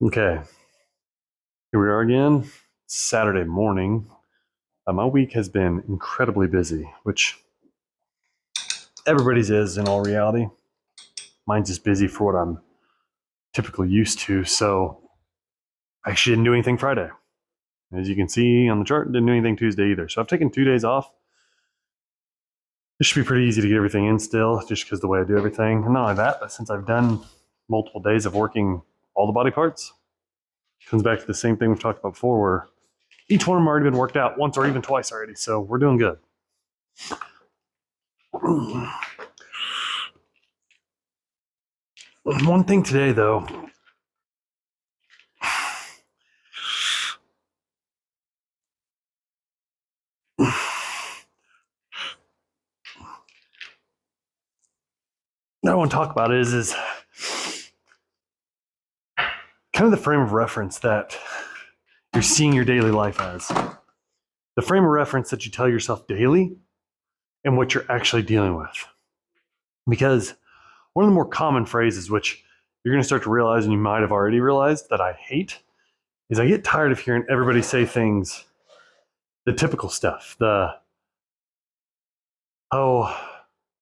Okay, here we are again. Saturday morning. My week has been incredibly busy, which everybody's is in all reality. Mine's just busy for what I'm typically used to. So I actually didn't do anything Friday. As you can see on the chart, didn't do anything Tuesday either. So I've taken 2 days off. It should be pretty easy to get everything in still, just because the way I do everything. And not only that, but since I've done multiple days of working all the body parts, it comes back to the same thing we've talked about before, where each one of them already been worked out once or even twice already. So we're doing good. One thing today, though, that I want to talk about is kind of the frame of reference that you're seeing your daily life as. The frame of reference that you tell yourself daily and what you're actually dealing with. Because one of the more common phrases, which you're going to start to realize, and you might have already realized that I hate, is I get tired of hearing everybody say things, the typical stuff, oh,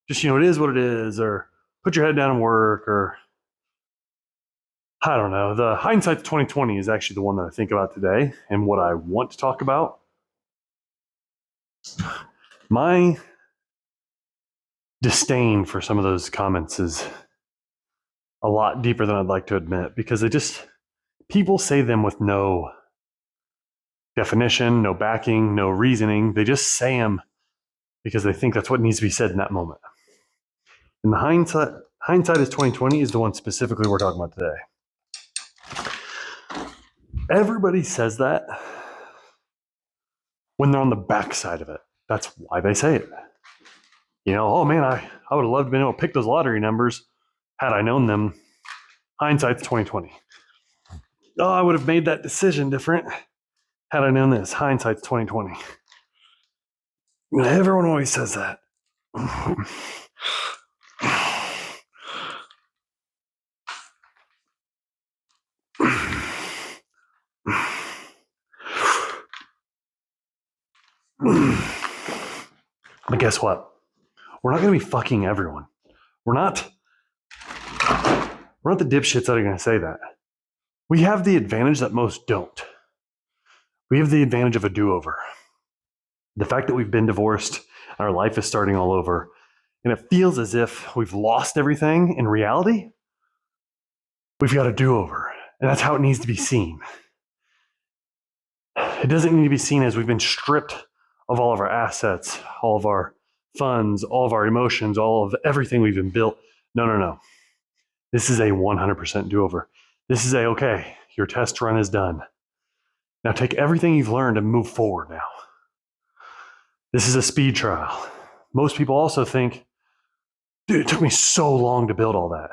just, it is what it is, or put your head down and work, or I don't know. The hindsight's 2020 is actually the one that I think about today and what I want to talk about. My disdain for some of those comments is a lot deeper than I'd like to admit, because people say them with no definition, no backing, no reasoning. They just say them because they think that's what needs to be said in that moment. And the hindsight is 2020 is the one specifically we're talking about today. Everybody says that when they're on the backside of it. That's why they say it. Oh man, I would have loved to be able to pick those lottery numbers had I known them. Hindsight's 2020. Oh, I would have made that decision different had I known this. Hindsight's 2020. Everyone always says that. But guess what? We're not going to be fucking everyone. We're not the dipshits that are going to say that. We have the advantage that most don't. We have the advantage of a do-over. The fact that we've been divorced, our life is starting all over, and it feels as if we've lost everything. In reality, we've got a do-over, and that's how it needs to be seen. It doesn't need to be seen as we've been stripped of all of our assets, all of our funds, all of our emotions, all of everything we've been built. No. This is a 100% do-over. This is okay, your test run is done. Now take everything you've learned and move forward now. This is a speed trial. Most people also think, dude, it took me so long to build all that.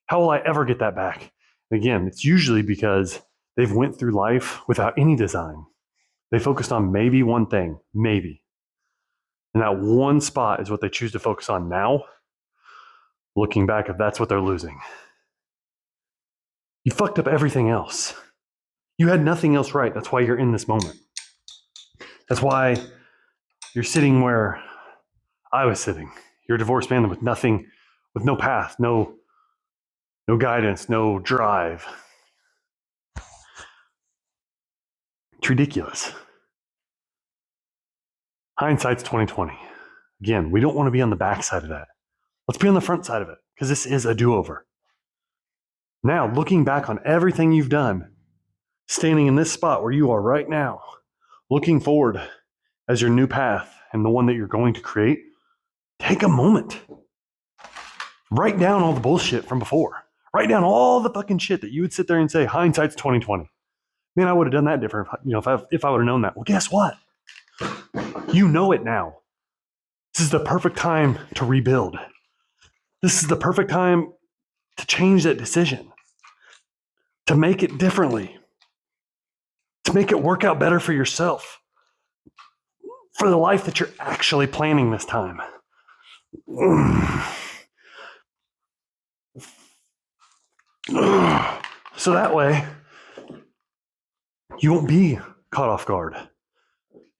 How will I ever get that back? Again, it's usually because they've went through life without any design. They focused on maybe one thing, maybe. And that one spot is what they choose to focus on now. Looking back, if that's what they're losing. You fucked up everything else. You had nothing else right. That's why you're in this moment. That's why you're sitting where I was sitting. You're a divorced man with nothing, with no path, no guidance, no drive. It's ridiculous. Hindsight's 2020. Again, we don't want to be on the backside of that. Let's be on the front side of it, because this is a do-over. Now, looking back on everything you've done, standing in this spot where you are right now, looking forward as your new path and the one that you're going to create, take a moment. Write down all the bullshit from before. Write down all the fucking shit that you would sit there and say, hindsight's 2020. Man, I would have done that different, if I would have known that. Well, guess what? You know it now. This is the perfect time to rebuild. This is the perfect time to change that decision, to make it differently, to make it work out better for yourself, for the life that you're actually planning this time. So that way, You won't be caught off guard.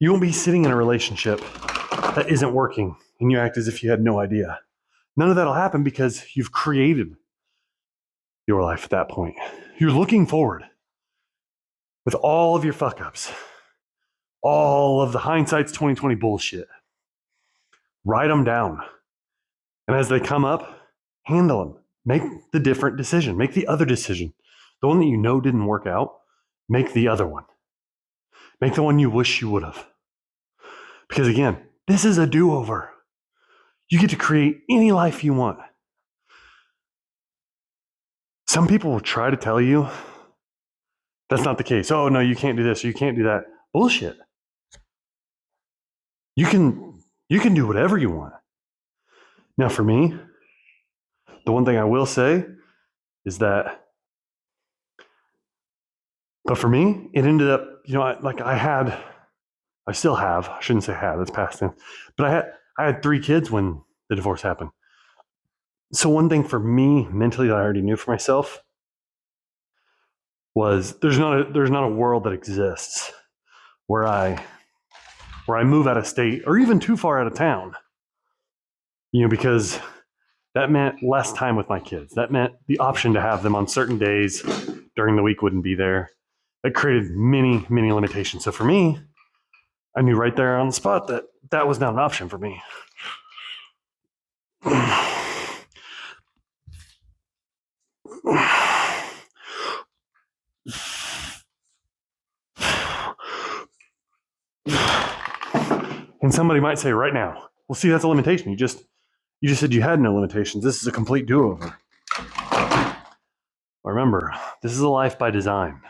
You won't be sitting in a relationship that isn't working and you act as if you had no idea. None of that'll happen because you've created your life at that point. You're looking forward with all of your fuck ups, all of the hindsight's 2020 bullshit. Write them down. And as they come up, handle them. Make the different decision. Make the other decision. The one that you know didn't work out, make the other one. Make the one you wish you would have. Because again, this is a do-over. You get to create any life you want. Some people will try to tell you that's not the case. Oh, no, you can't do this or you can't do that. Bullshit. You can do whatever you want. Now, for me, the one thing I will say is that, but for me, it ended up, I still have, I shouldn't say had, that's past tense, but I had 3 kids when the divorce happened. So one thing for me mentally that I already knew for myself was there's not a world that exists where I move out of state or even too far out of town. Because that meant less time with my kids. That meant the option to have them on certain days during the week wouldn't be there. That created many, many limitations. So for me, I knew right there on the spot that that was not an option for me. And somebody might say right now, well, see, that's a limitation. You just said you had no limitations. This is a complete do-over. Remember, this is a life by design.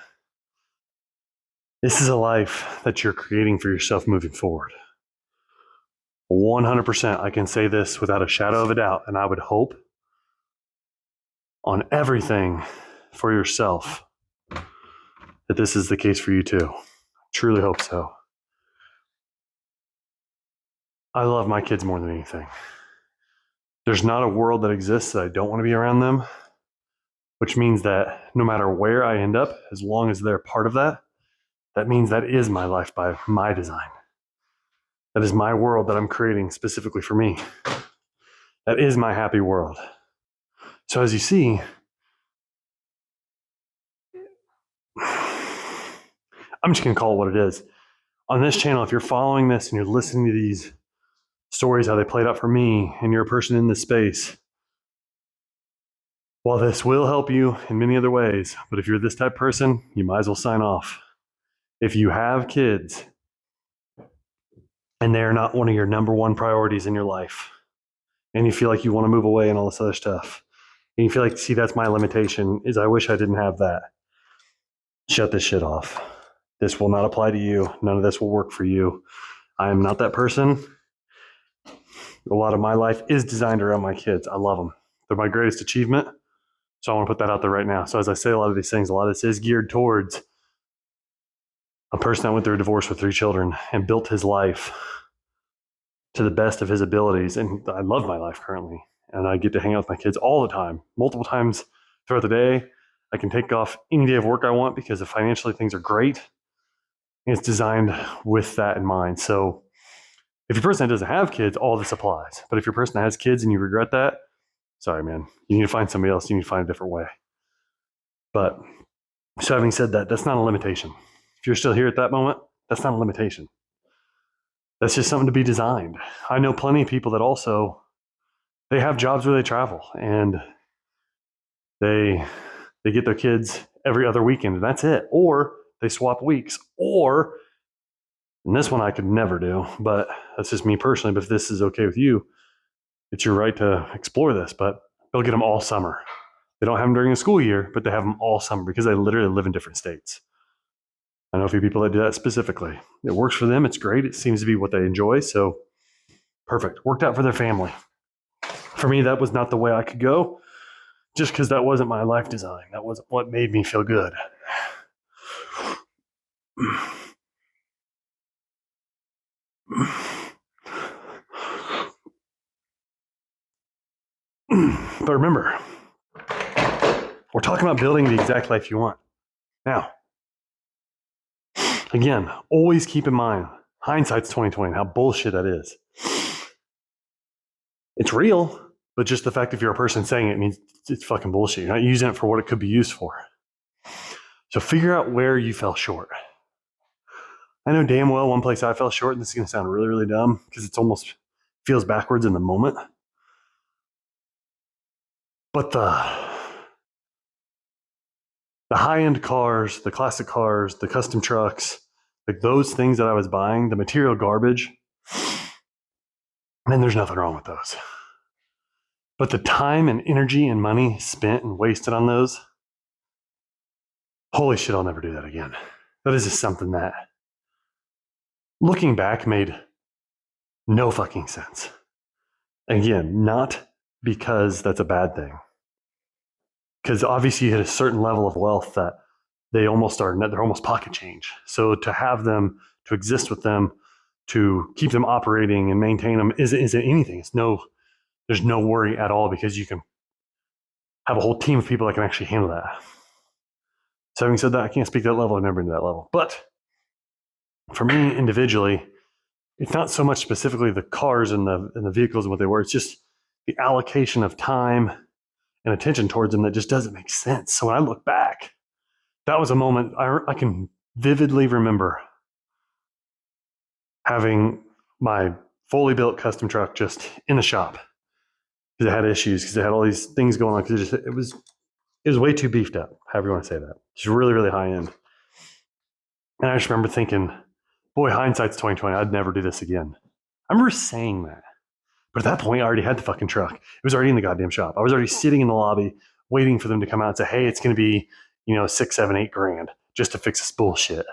This is a life that you're creating for yourself moving forward. 100%, I can say this without a shadow of a doubt, and I would hope on everything for yourself that this is the case for you too. Truly hope so. I love my kids more than anything. There's not a world that exists that I don't want to be around them, which means that no matter where I end up, as long as they're part of that, that means that is my life by my design. That is my world that I'm creating specifically for me. That is my happy world. So as you see, I'm just going to call it what it is. On this channel, if you're following this and you're listening to these stories, how they played out for me, and you're a person in this space, while this will help you in many other ways, but if you're this type of person, you might as well sign off. If you have kids and they're not one of your number one priorities in your life, and you feel like you want to move away and all this other stuff, and you feel like, see, that's my limitation, is I wish I didn't have that. Shut this shit off. This will not apply to you. None of this will work for you. I am not that person. A lot of my life is designed around my kids. I love them. They're my greatest achievement. So I want to put that out there right now. So as I say a lot of these things, a lot of this is geared towards a person that went through a divorce with 3 children and built his life to the best of his abilities. And I love my life currently. And I get to hang out with my kids all the time, multiple times throughout the day. I can take off any day of work I want because if financially things are great, it's designed with that in mind. So if you're a person that doesn't have kids, all this applies. But if you're a person that has kids and you regret that, sorry, man, you need to find somebody else. You need to find a different way. But so having said that, that's not a limitation. If you're still here at that moment, that's not a limitation. That's just something to be designed. I know plenty of people that also, they have jobs where they travel and they get their kids every other weekend and that's it. Or they swap weeks. Or, and this one I could never do, but that's just me personally. But if this is okay with you, it's your right to explore this. But they'll get them all summer. They don't have them during the school year, but they have them all summer because they literally live in different states. I know a few people that do that specifically. It works for them. It's great. It seems to be what they enjoy. So perfect. Worked out for their family. For me, that was not the way I could go just because that wasn't my life design. That wasn't what made me feel good. But remember, we're talking about building the exact life you want. Now, Again, always keep in mind, hindsight's 2020, how bullshit that is. It's real, but just the fact if you're a person saying it means it's fucking bullshit. You're not using it for what it could be used for. So figure out where you fell short. I know damn well one place I fell short, and this is going to sound really, really dumb because it's almost feels backwards in the moment. But the high-end cars, the classic cars, the custom trucks, like those things that I was buying, the material garbage, man, there's nothing wrong with those. But the time and energy and money spent and wasted on those, holy shit, I'll never do that again. That is just something that, looking back, made no fucking sense. Again, not because that's a bad thing. Because obviously you hit a certain level of wealth that they're almost pocket change. So to have them, to exist with them, to keep them operating and maintain them isn't anything. There's no worry at all because you can have a whole team of people that can actually handle that. So having said that, I can't speak to that level. I've never been to that level. But for me individually, it's not so much specifically the cars and the vehicles and what they were. It's just the allocation of time and attention towards them that just doesn't make sense. So when I look back, that was a moment I can vividly remember having my fully built custom truck just in the shop because it had issues, because it had all these things going on. Because it was way too beefed up, however you want to say that. It's really, really high end. And I just remember thinking, boy, hindsight's 2020. I'd never do this again. I remember saying that. But at that point, I already had the fucking truck. It was already in the goddamn shop. I was already sitting in the lobby waiting for them to come out and say, hey, it's going to be, $6, $7, $8 just to fix this bullshit.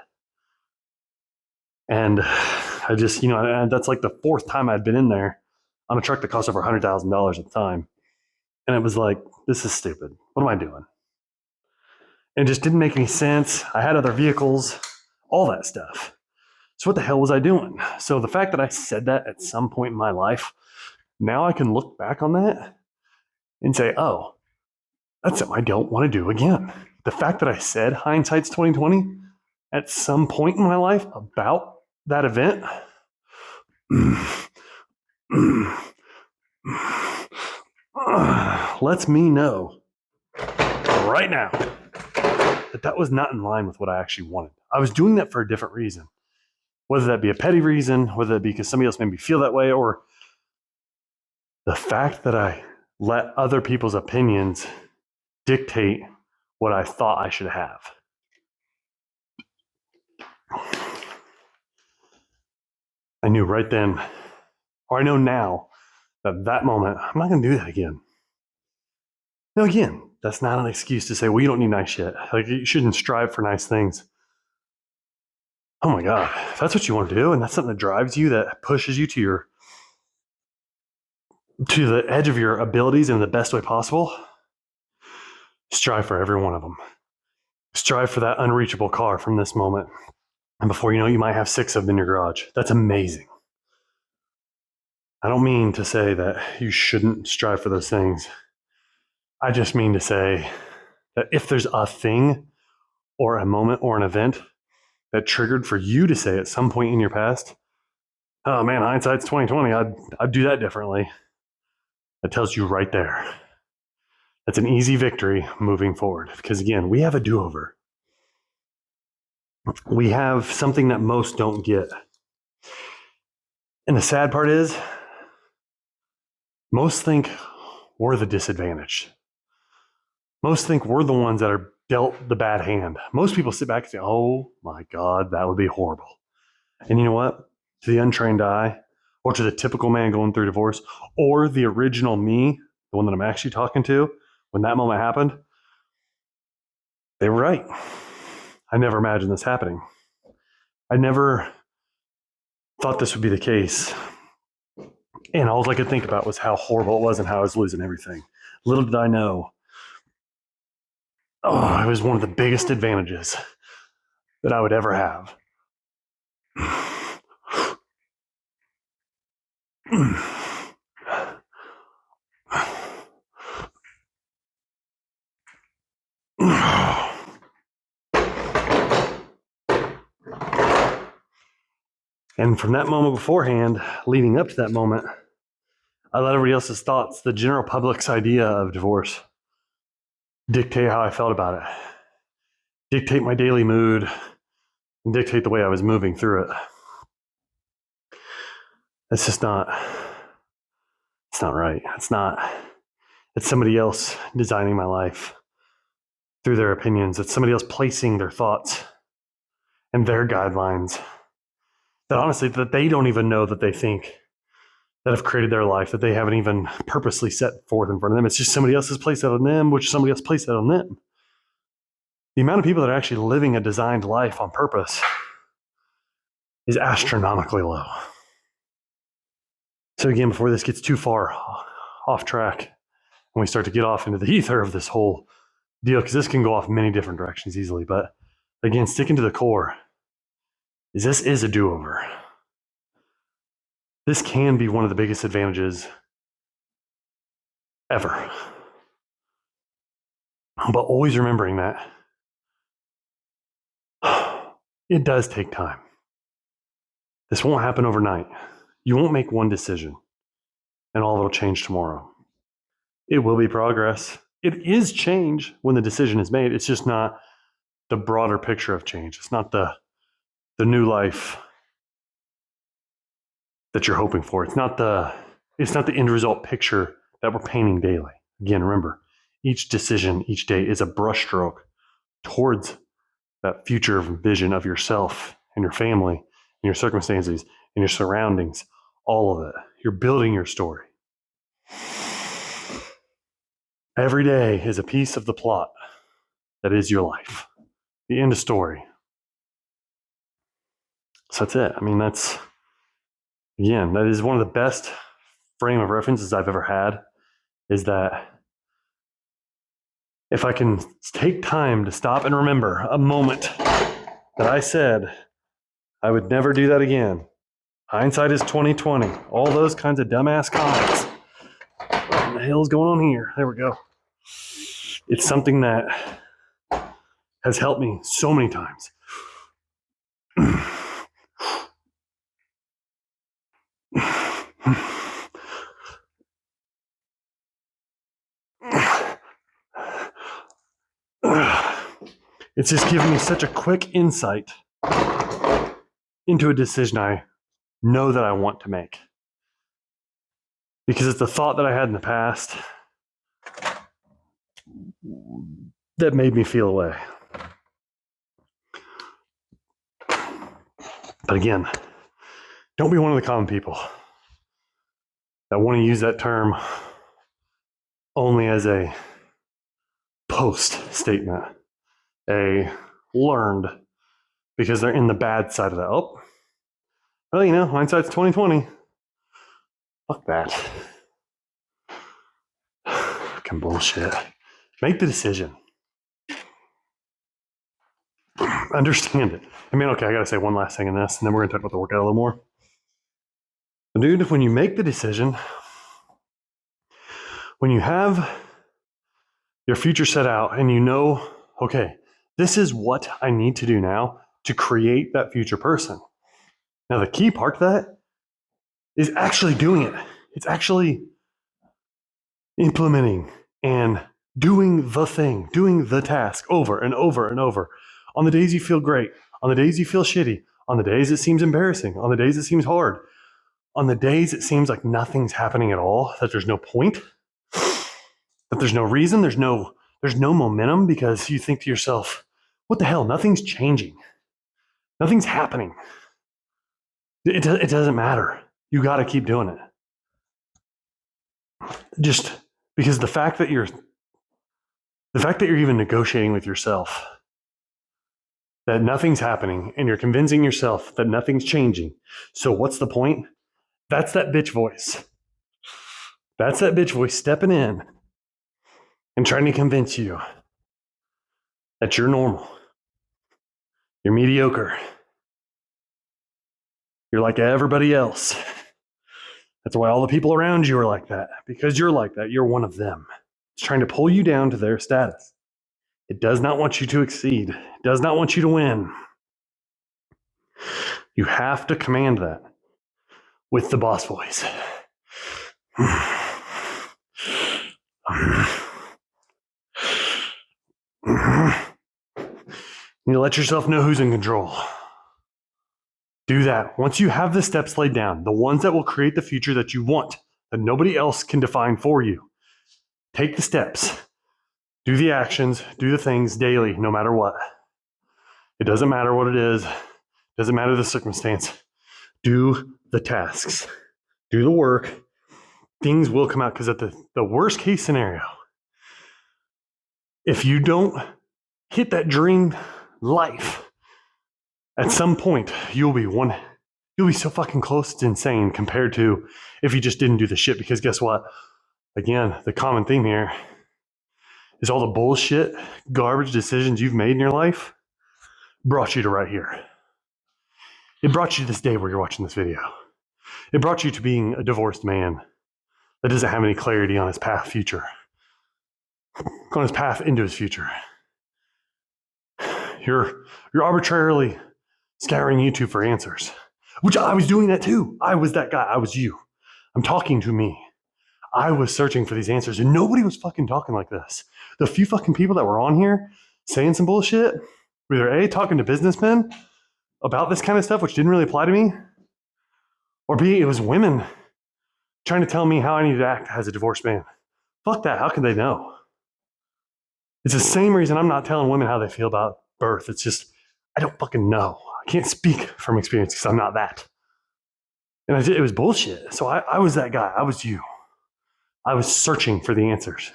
And I just, that's like the fourth time I'd been in there on a truck that cost over $100,000 at the time. And it was like, this is stupid. What am I doing? And it just didn't make any sense. I had other vehicles, all that stuff. So what the hell was I doing? So the fact that I said that at some point in my life, now I can look back on that and say, oh, that's something I don't want to do again. The fact that I said hindsight's 2020 at some point in my life about that event lets me know right now that was not in line with what I actually wanted. I was doing that for a different reason, whether that be a petty reason, whether that be because somebody else made me feel that way, or the fact that I let other people's opinions dictate what I thought I should have. I knew right then, or I know now, that moment, I'm not going to do that again. Now, again, that's not an excuse to say, well, you don't need nice shit. Like, you shouldn't strive for nice things. Oh my God, if that's what you want to do and that's something that drives you, that pushes you to the edge of your abilities in the best way possible, strive for every one of them. Strive for that unreachable car from this moment. And before you know it, you might have 6 of them in your garage. That's amazing. I don't mean to say that you shouldn't strive for those things. I just mean to say that if there's a thing or a moment or an event that triggered for you to say at some point in your past, oh man, hindsight's 2020, I'd do that differently. That tells you right there. That's an easy victory moving forward. Because again, we have a do-over. We have something that most don't get. And the sad part is, most think we're the disadvantaged. Most think we're the ones that are dealt the bad hand. Most people sit back and say, oh my God, that would be horrible. And you know what? To the untrained eye, or to the typical man going through divorce, or the original me, the one that I'm actually talking to, when that moment happened, they were right. I never imagined this happening. I never thought this would be the case. And all I could think about was how horrible it was and how I was losing everything. Little did I know, it was one of the biggest advantages that I would ever have. And from that moment beforehand, leading up to that moment, I let everybody else's thoughts, the general public's idea of divorce, dictate how I felt about it, dictate my daily mood, and dictate the way I was moving through it. It's just not, it's not right. It's somebody else designing my life through their opinions. It's somebody else placing their thoughts and their guidelines that honestly, that they don't even know that they think that have created their life, that they haven't even purposely set forth in front of them. It's just somebody else has placed that on them, which somebody else placed that on them. The amount of people that are actually living a designed life on purpose is astronomically low. So again, before this gets too far off track and we start to get off into the ether of this whole deal, because this can go off many different directions easily, but again, sticking to the core is this is a do-over. This can be one of the biggest advantages ever. But always remembering that it does take time. This won't happen overnight. You won't make one decision and all of it'll change tomorrow. It will be progress. It is change when the decision is made. It's just not the broader picture of change. It's not the new life that you're hoping for. It's not the end result picture that we're painting daily. Again, remember, each decision each day is a brushstroke towards that future vision of yourself and your family and your circumstances and your surroundings, all of it. You're building your story. Every day is a piece of the plot that is your life. The end of story. So that's it. I mean, that is one of the best frame of references I've ever had, is that if I can take time to stop and remember a moment that I said I would never do that again. Hindsight is 2020. All those kinds of dumbass comments. What the hell's going on here? There we go. It's something that has helped me so many times. It's just given me such a quick insight into a decision I know that I want to make. Because it's a thought that I had in the past that made me feel away. But again, don't be one of the common people that want to use that term only as a post statement, a learned, because they're in the bad side of that. Oh, well, hindsight's 2020. Fuck that. Fucking bullshit. Make the decision. Understand it. I mean, okay, I gotta say one last thing in this, and then we're gonna talk about the workout a little more. Dude, when you make the decision, when you have your future set out and you know, okay, this is what I need to do now to create that future person. Now, the key part of that is actually doing it. It's actually implementing and doing the thing, doing the task over and over and over. On the days you feel great, on the days you feel shitty, on the days it seems embarrassing, on the days it seems hard, on the days it seems like nothing's happening at all, that there's no point, that there's no reason, there's no momentum, because you think to yourself, what the hell, nothing's changing. Nothing's happening. It doesn't matter. You got to keep doing it. Just because the fact that you're even negotiating with yourself that nothing's happening and you're convincing yourself that nothing's changing. So what's the point? That's that bitch voice. That's that bitch voice stepping in and trying to convince you that you're normal. You're mediocre. You're like everybody else. That's why all the people around you are like that, because you're like that. You're one of them. It's trying to pull you down to their status. It does not want you to exceed. It does not want you to win. You have to command that with the boss voice. You let yourself know who's in control. Do that. Once you have the steps laid down, the ones that will create the future that you want, that nobody else can define for you, take the steps. Do the actions, do the things daily, no matter what. It doesn't matter what it is. It doesn't matter the circumstance. Do the tasks. Do the work. Things will come out, because at the worst case scenario, if you don't hit that dream life, at some point you'll be so fucking close, it's insane, compared to if you just didn't do the shit. Because guess what? Again, the common theme here is all the bullshit, garbage decisions you've made in your life brought you to right here. It brought you to this day where you're watching this video. It brought you to being a divorced man that doesn't have any clarity on his path into his future. You're arbitrarily scouring YouTube for answers, which I was doing that too. I was that guy. I was you. I'm talking to me. I was searching for these answers, and nobody was fucking talking like this. The few fucking people that were on here saying some bullshit, either A, talking to businessmen about this kind of stuff, which didn't really apply to me, or B, it was women trying to tell me how I need to act as a divorced man. Fuck that. How can they know? It's the same reason I'm not telling women how they feel about birth. It's just, I don't fucking know. I can't speak from experience because I'm not that. And it was bullshit. So I was that guy. I was you. I was searching for the answers.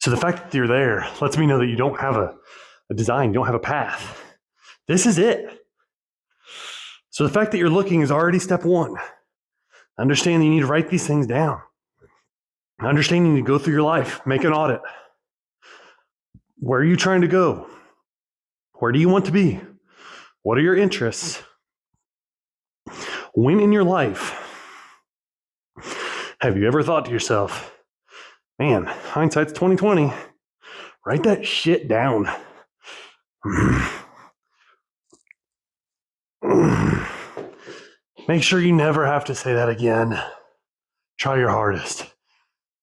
So the fact that you're there lets me know that you don't have a design, you don't have a path. This is it. So the fact that you're looking is already step one. Understand that you need to write these things down. Understand you need to go through your life, make an audit. Where are you trying to go? Where do you want to be? What are your interests? When in your life have you ever thought to yourself, man, hindsight's 2020. Write that shit down. Make sure you never have to say that again. Try your hardest.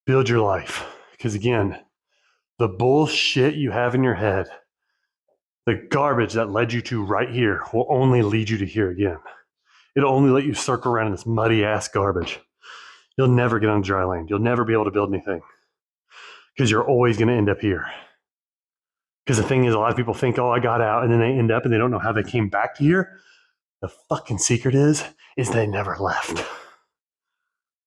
Build your life. Because again, the bullshit you have in your head, the garbage that led you to right here, will only lead you to here again. It'll only let you circle around in this muddy ass garbage. You'll never get on dry land. You'll never be able to build anything. Because you're always going to end up here. Because the thing is, a lot of people think, oh, I got out, and then they end up and they don't know how they came back to here. The fucking secret is they never left.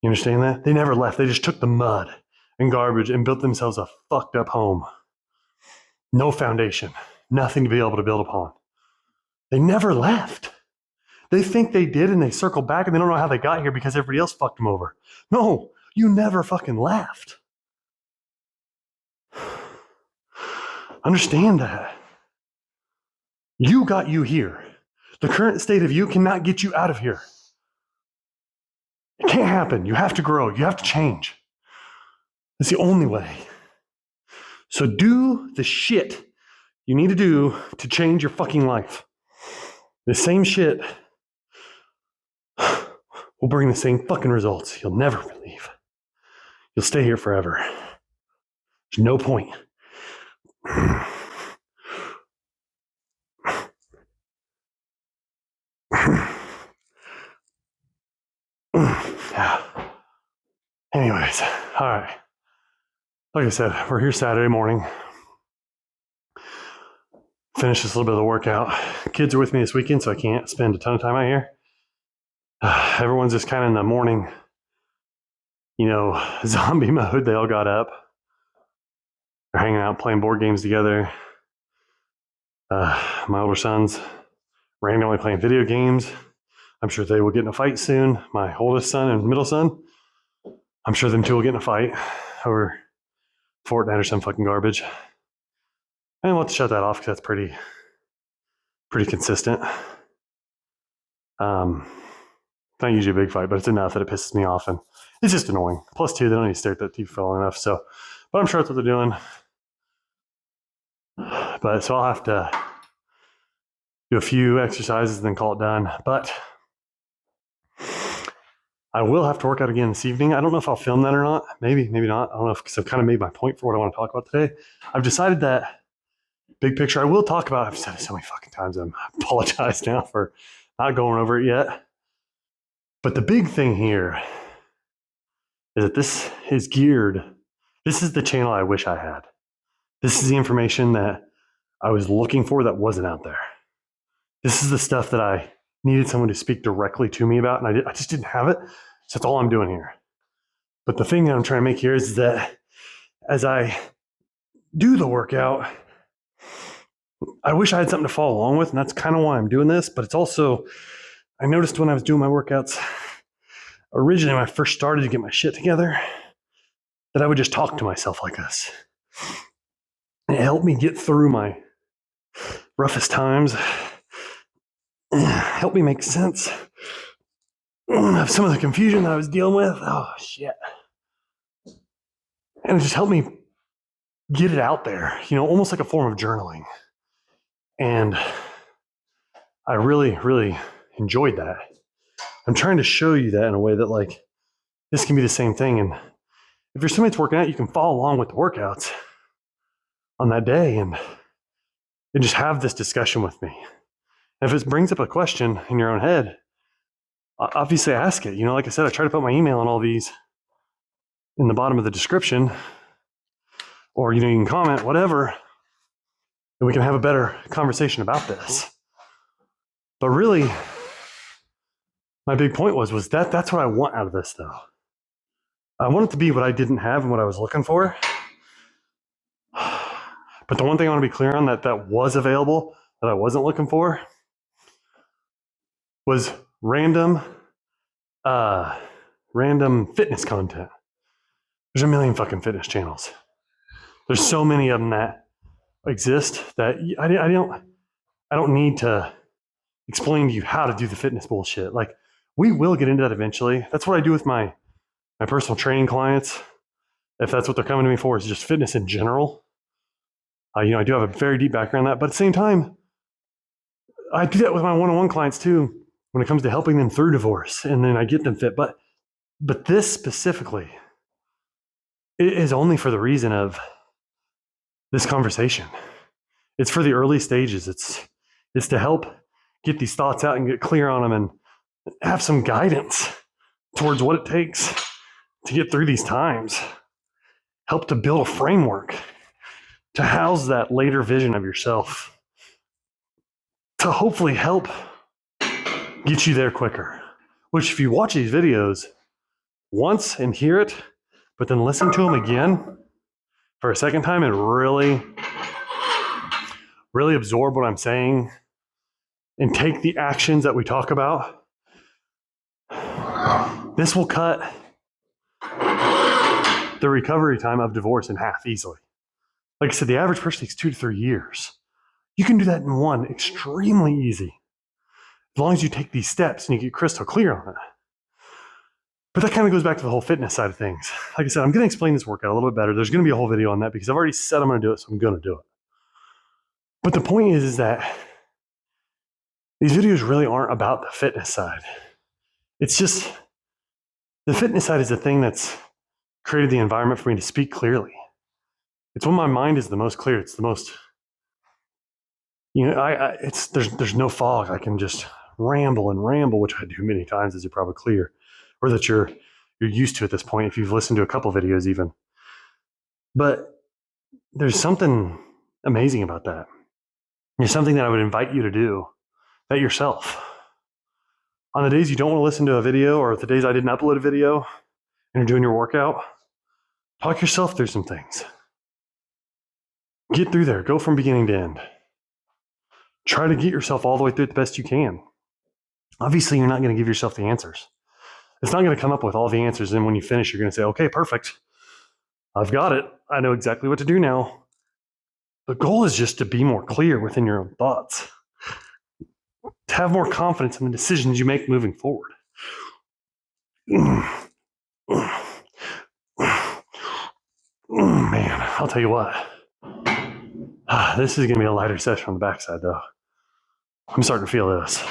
You understand that? They never left. They just took the mud and garbage and built themselves a fucked up home. No foundation. Nothing to be able to build upon. They never left. They think they did, and they circle back, and they don't know how they got here because everybody else fucked them over. No, you never fucking left. Understand that. You got you here. The current state of you cannot get you out of here. It can't happen. You have to grow. You have to change. It's the only way. So do the shit you need to do to change your fucking life. The same shit will bring the same fucking results. You'll never leave. You'll stay here forever. There's no point. Yeah. Anyways, all right. Like I said, we're here Saturday morning. Finish this little bit of the workout. Kids are with me this weekend, so I can't spend a ton of time out here. Everyone's just kind of in the morning, zombie mode. They all got up. They're hanging out, playing board games together. My older son's randomly playing video games. I'm sure they will get in a fight soon. My oldest son and middle son, I'm sure them two will get in a fight over Fortnite or some fucking garbage. I didn't want to shut that off because that's pretty consistent. Not usually a big fight, but it's enough that it pisses me off, and it's just annoying. Plus, two, they don't need to stare at that TV for long enough. So, but I'm sure that's what they're doing. But so I'll have to do a few exercises and then call it done. But I will have to work out again this evening. I don't know if I'll film that or not. Maybe not. I don't know, because I've kind of made my point for what I want to talk about today. I've decided that big picture I will talk about. I've said it so many fucking times. I apologize now for not going over it yet. But the big thing here is that this is geared. This is the channel I wish I had. This is the information that I was looking for that wasn't out there. This is the stuff that I needed someone to speak directly to me about, and I just didn't have it. So that's all I'm doing here. But the thing that I'm trying to make here is that as I do the workout, I wish I had something to follow along with, and that's kind of why I'm doing this. But it's also, I noticed when I was doing my workouts, originally when I first started to get my shit together, that I would just talk to myself like this. And it helped me get through my roughest times, helped me make sense of some of the confusion that I was dealing with. Oh, shit. And it just helped me get it out there, almost like a form of journaling. And I really, really enjoyed that. I'm trying to show you that in a way that, like, this can be the same thing. And if you're somebody that's working out, you can follow along with the workouts on that day and just have this discussion with me. And if it brings up a question in your own head, obviously ask it. Like I said, I try to put my email and all these in the bottom of the description, or, you can comment, whatever, and we can have a better conversation about this. But really, my big point was that's what I want out of this, though. I want it to be what I didn't have and what I was looking for. But the one thing I want to be clear on that was available, that I wasn't looking for, was random fitness content. There's a million fucking fitness channels. There's so many of them that exist that I don't need to explain to you how to do the fitness bullshit. Like, we will get into that eventually. That's what I do with my personal training clients. If that's what they're coming to me for, is just fitness in general. I do have a very deep background in that, but at the same time, I do that with my one-on-one clients too, when it comes to helping them through divorce, and then I get them fit. But this specifically, it is only for the reason of this conversation. It's for the early stages. It's to help get these thoughts out and get clear on them and have some guidance towards what it takes to get through these times. Help to build a framework to house that later vision of yourself, to hopefully help get you there quicker. Which, if you watch these videos once and hear it, but then listen to them again for a second time and really, really absorb what I'm saying and take the actions that we talk about, this will cut the recovery time of divorce in half easily. Like I said, the average person takes 2 to 3 years. You can do that in one, extremely easy, as long as you take these steps and you get crystal clear on it. But that kind of goes back to the whole fitness side of things. Like I said, I'm going to explain this workout a little bit better. There's going to be a whole video on that because I've already said I'm going to do it, so I'm going to do it. But the point is that these videos really aren't about the fitness side. It's just, the fitness side is the thing that's created the environment for me to speak clearly. It's when my mind is the most clear. It's the most, there's no fog. I can just ramble, which I do many times, as you're probably clear, or that you're used to at this point if you've listened to a couple videos even. But there's something amazing about that. There's something that I would invite you to do that yourself. On the days you don't want to listen to a video, or the days I didn't upload a video and you're doing your workout, talk yourself through some things. Get through there. Go from beginning to end. Try to get yourself all the way through it the best you can. Obviously, you're not going to give yourself the answers. It's not going to come up with all the answers. And when you finish, you're going to say, okay, perfect. I've got it. I know exactly what to do now. The goal is just to be more clear within your own thoughts, to have more confidence in the decisions you make moving forward. Man, I'll tell you what. This is going to be a lighter session on the backside, though. I'm starting to feel this.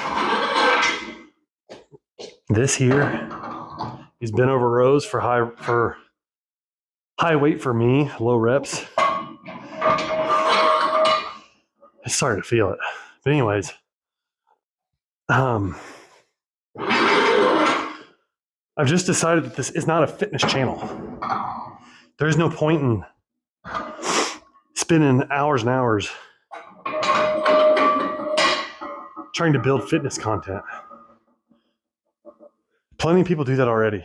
This here is bent over rows for high weight for me, low reps. It's starting to feel it. But anyways, I've just decided that this is not a fitness channel. There's no point in spending hours and hours trying to build fitness content. Plenty of people do that already.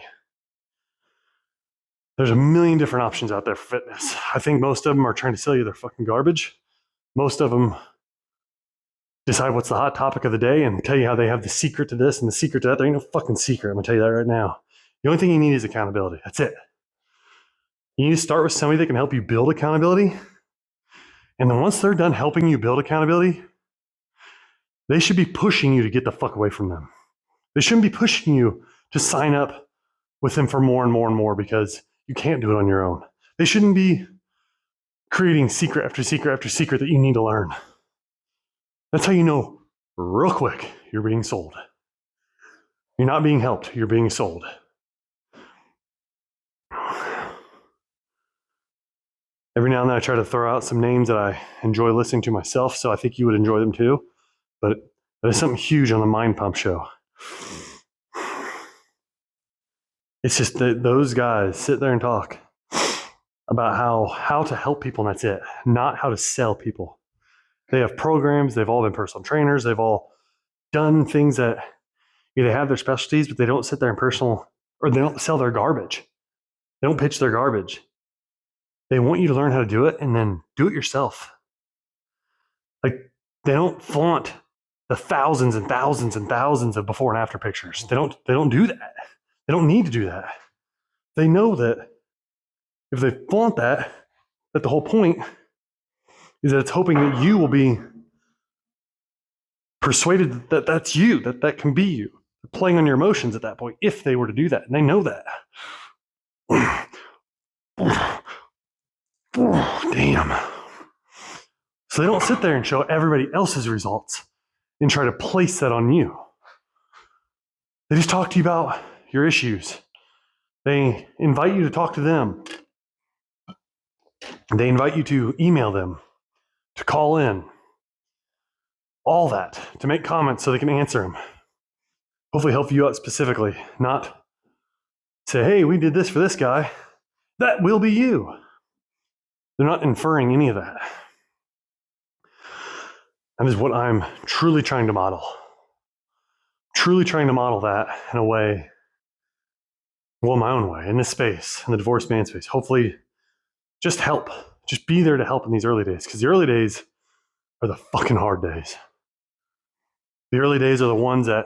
There's a million different options out there for fitness. I think most of them are trying to sell you their fucking garbage. Most of them decide what's the hot topic of the day and tell you how they have the secret to this and the secret to that. There ain't no fucking secret. I'm gonna tell you that right now. The only thing you need is accountability. That's it. You need to start with somebody that can help you build accountability. And then once they're done helping you build accountability, they should be pushing you to get the fuck away from them. They shouldn't be pushing you to sign up with them for more and more and more because you can't do it on your own. They shouldn't be creating secret after secret after secret that you need to learn. That's how you know real quick you're being sold. You're not being helped, you're being sold. Every now and then I try to throw out some names that I enjoy listening to myself, so I think you would enjoy them too. But there's something huge on the Mind Pump show. It's just that those guys sit there and talk about how to help people, and that's it, not how to sell people. They have programs, they've all been personal trainers, they've all done things that they have their specialties, but they don't sit there and they don't sell their garbage. They don't pitch their garbage. They want you to learn how to do it and then do it yourself. Like, they don't flaunt the thousands and thousands and thousands of before and after pictures. They don't do that. They don't need to do that. They know that if they flaunt that the whole point is that it's hoping that you will be persuaded that that's you, that can be you. They're playing on your emotions at that point if they were to do that. And they know that. Damn. So they don't sit there and show everybody else's results and try to place that on you. They just talk to you about your issues. They invite you to talk to them. They invite you to email them, to call in, all that, to make comments so they can answer them. Hopefully help you out specifically, not say, hey, we did this for this guy. That will be you. They're not inferring any of that. That is what I'm truly trying to model. Truly trying to model that in a way, well, my own way, in this space, in the divorced man space. Hopefully, just help. Just be there to help in these early days, because the early days are the fucking hard days. The early days are the ones that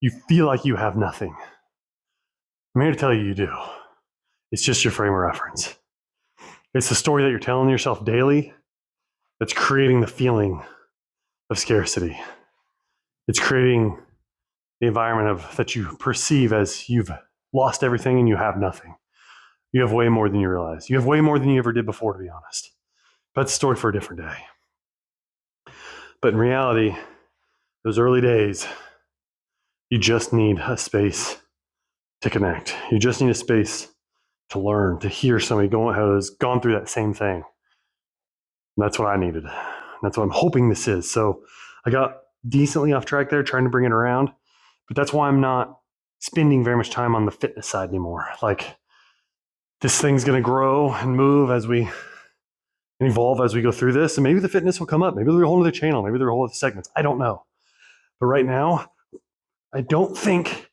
you feel like you have nothing. I'm here to tell you you do. It's just your frame of reference. It's the story that you're telling yourself daily that's creating the feeling of scarcity. It's creating the environment that you perceive as you've lost everything and you have nothing. You have way more than you realize. You have way more than you ever did before, to be honest. But that's a story for a different day. But in reality, those early days, you just need a space to connect. You just need a space to learn, to hear somebody who has gone through that same thing. And that's what I needed. That's what I'm hoping this is. So I got decently off track there, trying to bring it around. But that's why I'm not spending very much time on the fitness side anymore. Like, this thing's going to grow and move as we evolve as we go through this. And maybe the fitness will come up. Maybe there'll be a whole other channel. Maybe there are whole other segments. I don't know. But right now, I don't think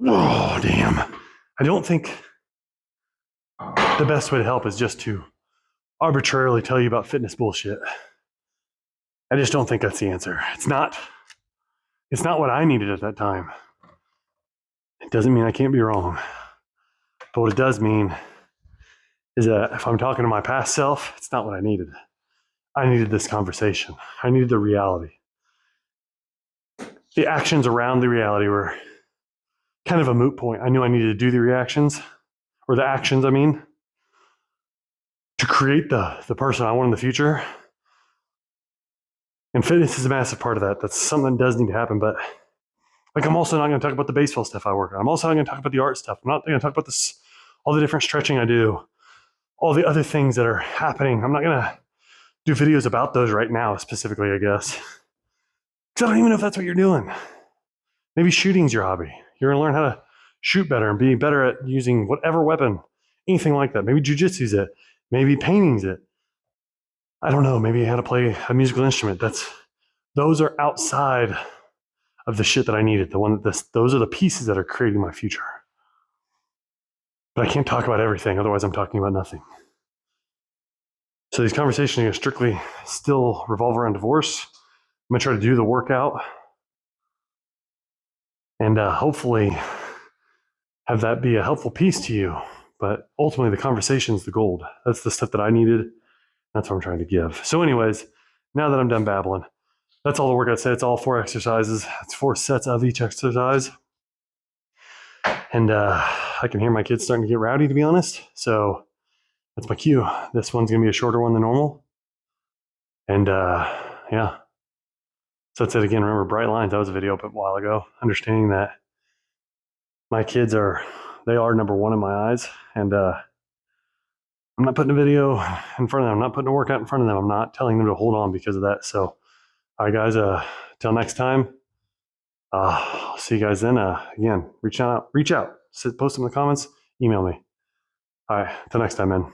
oh, damn. I don't think the best way to help is just to arbitrarily tell you about fitness bullshit. I just don't think that's the answer. It's not what I needed at that time. It doesn't mean I can't be wrong. But what it does mean is that if I'm talking to my past self, it's not what I needed. I needed this conversation. I needed the reality. The actions around the reality were kind of a moot point. I knew I needed to do the reactions, or the actions, I mean, to create the person I want in the future. And fitness is a massive part of that. That's something that does need to happen. But like, I'm also not going to talk about the baseball stuff I work on. I'm also not going to talk about the art stuff. I'm not going to talk about this, all the different stretching I do, all the other things that are happening. I'm not going to do videos about those right now, specifically, I guess. Because I don't even know if that's what you're doing. Maybe shooting's your hobby. You're going to learn how to shoot better and be better at using whatever weapon, anything like that. Maybe jujitsu's it. Maybe painting's it. I don't know. Maybe how to play a musical instrument. Those are outside of the shit that I needed. Those are the pieces that are creating my future. But I can't talk about everything. Otherwise, I'm talking about nothing. So these conversations are going to strictly still revolve around divorce. I'm going to try to do the workout and hopefully have that be a helpful piece to you. But ultimately, the conversation is the gold. That's the stuff that I needed. That's what I'm trying to give. So anyways, now that I'm done babbling, that's all the workout said. It's all 4 exercises. It's 4 sets of each exercise. And I can hear my kids starting to get rowdy, to be honest. So that's my cue. This one's going to be a shorter one than normal. And yeah. So that's it again. Remember, bright lines. That was a video up a while ago. Understanding that my kids are number one in my eyes. And I'm not putting a video in front of them. I'm not putting a workout in front of them. I'm not telling them to hold on because of that. So, all right, guys, till next time. See you guys then. Again, reach out, post in the comments, email me. All right, till next time, man.